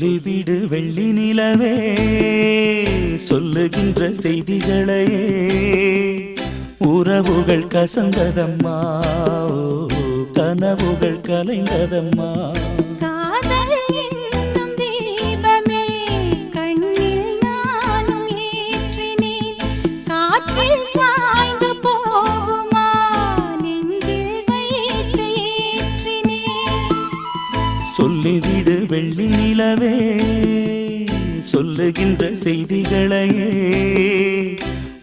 சொல்லிவிடு வெள்ளி நிலவே சொல்லுகின்ற செய்திகளையே உறவுகள் கசந்ததம்மா கனவுகள் கலைந்ததம்மா காதல் என்னும் தீபமே கண்ணில் நானும் ஏற்றினேன் காற்றில் சாய்ந்து போகுமா நெஞ்சில் வைத்து ஏற்றினேன் சொல்லிவிடு வெள்ளி நிலவே சொல்லுகின்ற செய்திகளையே